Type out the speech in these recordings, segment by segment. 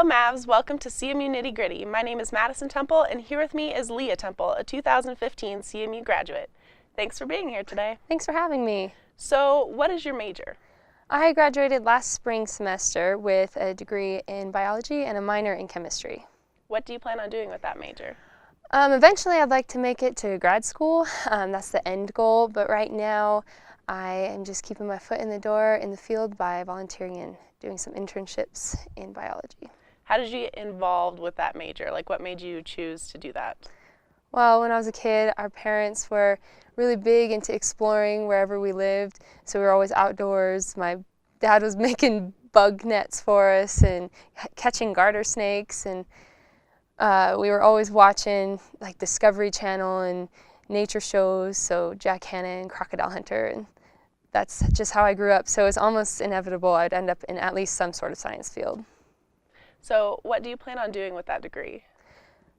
Hello Mavs, welcome to CMU Nitty Gritty. My name is Madison Temple and here with me is Leah Temple, a 2015 CMU graduate. Thanks for being here today. Thanks for having me. So what is your major? I graduated last spring semester with a degree in biology and a minor in chemistry. What do you plan on doing with that major? Eventually I'd like to make it to grad school. That's the end goal, but right now I am just keeping my foot in the door in the field by volunteering and doing some internships in biology. How did you get involved with that major? Like, what made you choose to do that? Well, when I was a kid, our parents were really big into exploring wherever we lived, so we were always outdoors. My dad was making bug nets for us and catching garter snakes, and we were always watching like Discovery Channel and nature shows, so Jack Hanna and Crocodile Hunter, and that's just how I grew up. So it's almost inevitable I'd end up in at least some sort of science field. So what do you plan on doing with that degree?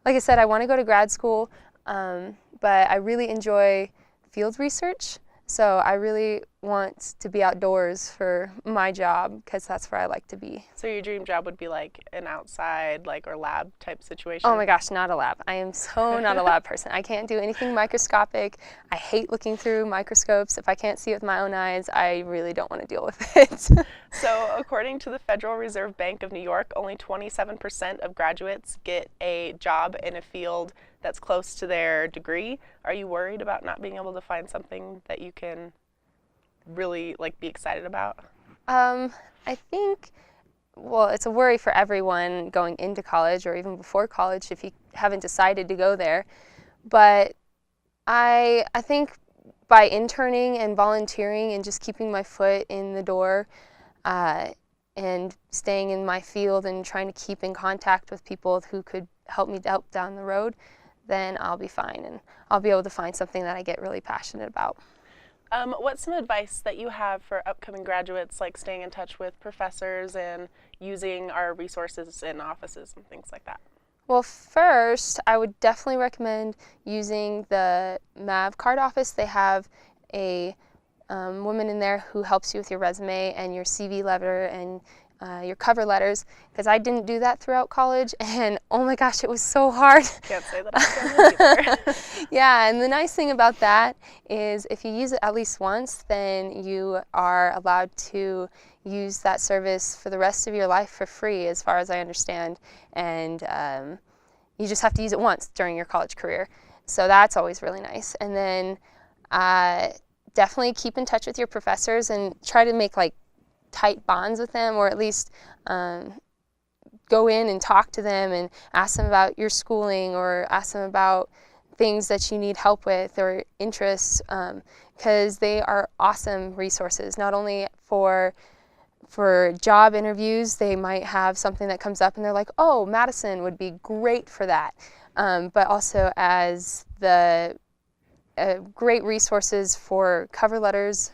Like I said, I want to go to grad school, but I really enjoy field research. So I really want to be outdoors for my job because that's where I like to be. So your dream job would be like an outside or lab type situation? Oh my gosh, not a lab. I am so not a lab person. I can't do anything microscopic. I hate looking through microscopes. If I can't see it with my own eyes, I really don't want to deal with it. So according to the Federal Reserve Bank of New York, only 27% of graduates get a job in a field that's close to their degree. Are you worried about not being able to find something that you can really be excited about? I think, well, it's a worry for everyone going into college or even before college if you haven't decided to go there. But I think by interning and volunteering and just keeping my foot in the door and staying in my field and trying to keep in contact with people who could help me down the road, then I'll be fine and I'll be able to find something that I get really passionate about. What's some advice that you have for upcoming graduates, like staying in touch with professors and using our resources in offices and things like that? Well, first, I would definitely recommend using the MAV card office. They have a woman in there who helps you with your resume and your CV letter and your cover letters, because I didn't do that throughout college, and oh my gosh, it was so hard. Can't say that I've done it either. Yeah, and the nice thing about that is if you use it at least once, then you are allowed to use that service for the rest of your life for free, as far as I understand, and you just have to use it once during your college career. So that's always really nice. And then definitely keep in touch with your professors and try to make tight bonds with them, or at least go in and talk to them and ask them about your schooling or ask them about things that you need help with or interests, because they are awesome resources, not only for job interviews. They might have something that comes up and they're like, oh, Madison would be great for that, but also as the great resources for cover letters.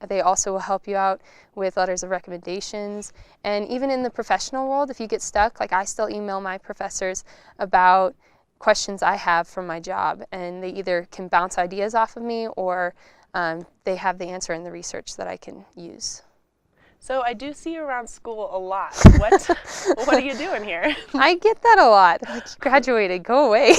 They also will help you out with letters of recommendations. And even in the professional world, if you get stuck, I still email my professors about questions I have from my job, and they either can bounce ideas off of me or they have the answer in the research that I can use. So I do see you around school a lot. What are you doing here? I get that a lot. You graduated, go away.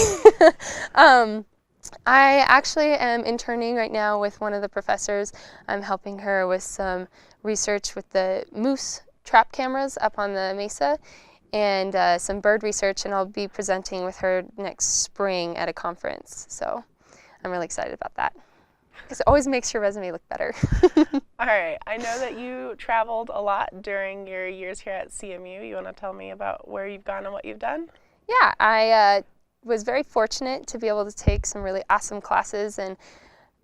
I actually am interning right now with one of the professors. I'm helping her with some research with the moose trap cameras up on the mesa and some bird research, and I'll be presenting with her next spring at a conference. So I'm really excited about that because it always makes your resume look better. All right, I know that you traveled a lot during your years here at CMU. You want to tell me about where you've gone and what you've done? Yeah, I was very fortunate to be able to take some really awesome classes and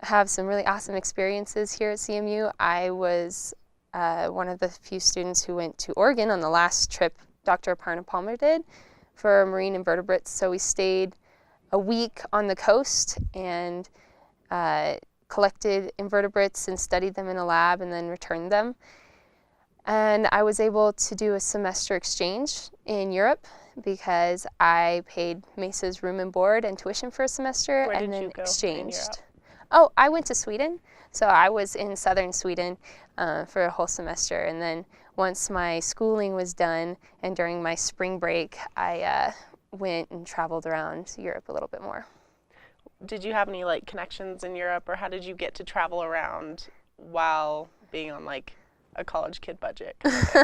have some really awesome experiences here at CMU. I was one of the few students who went to Oregon on the last trip Dr. Aparna Palmer did for marine invertebrates. So we stayed a week on the coast and collected invertebrates and studied them in a lab and then returned them. And I was able to do a semester exchange in Europe because I paid Mesa's room and board and tuition for a semester. Where and did then you go exchanged. Oh, I went to Sweden. So I was in southern Sweden for a whole semester, and then once my schooling was done and during my spring break, I went and traveled around Europe a little bit more. Did you have any like connections in Europe, or how did you get to travel around while being on like a college kid budget kind of thing?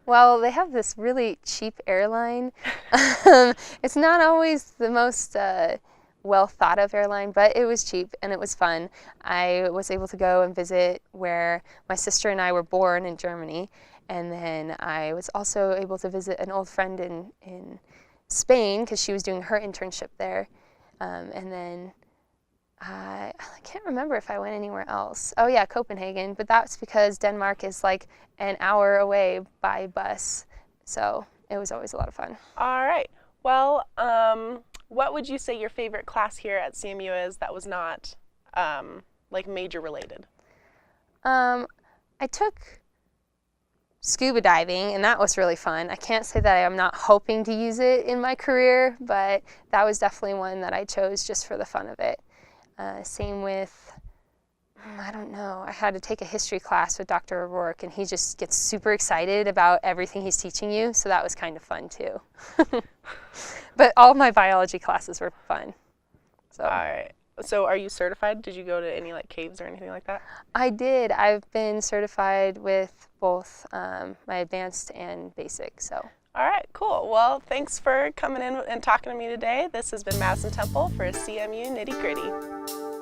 Well, they have this really cheap airline. It's not always the most well thought of airline, but it was cheap and it was fun. I was able to go and visit where my sister and I were born in Germany, and then I was also able to visit an old friend in Spain because she was doing her internship there. And then I can't remember if I went anywhere else. Oh yeah, Copenhagen, but that's because Denmark is like an hour away by bus. So it was always a lot of fun. All right. Well, what would you say your favorite class here at CMU is that was not like major related? I took scuba diving, and that was really fun. I can't say that I'm not hoping to use it in my career, but that was definitely one that I chose just for the fun of it. Same with, I don't know, I had to take a history class with Dr. O'Rourke, and he just gets super excited about everything he's teaching you, so that was kind of fun too. But all my biology classes were fun. So. All right. So are you certified? Did you go to any like caves or anything like that? I did. I've been certified with both my advanced and basic. So. All right, cool. Well, thanks for coming in and talking to me today. This has been Madison Temple for CMU Nitty Gritty.